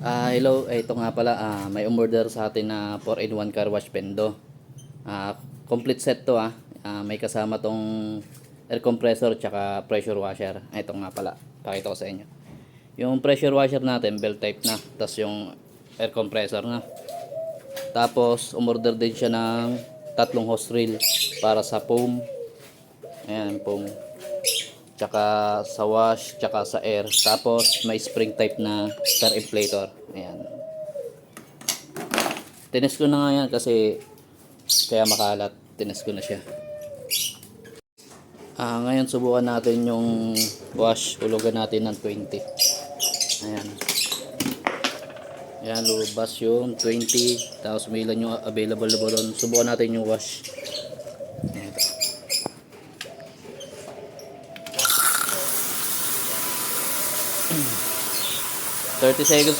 Hello, ito nga pala, may umorder sa atin na 4-in-1 car wash Pendo. Complete set to may kasama tong air compressor tsaka pressure washer. Ito nga pala, pakita ko sa inyo. Yung pressure washer natin, belt type na. Tapos yung air compressor na. Tapos, umorder din siya ng tatlong hose reel para sa foam. Ayan, foam. Tsaka sa wash, tsaka sa air. Tapos may spring type na star inflator. Ayan. Tinis ko na nga yan kasi kaya makalat. Tinis ko na siya. Ngayon subukan natin yung wash. Hulugan natin ng 20. Ayan. Ayan, lubas yung 20. Tapos may ilan yung available doon. Subukan natin yung wash. Ayan. 30 seconds.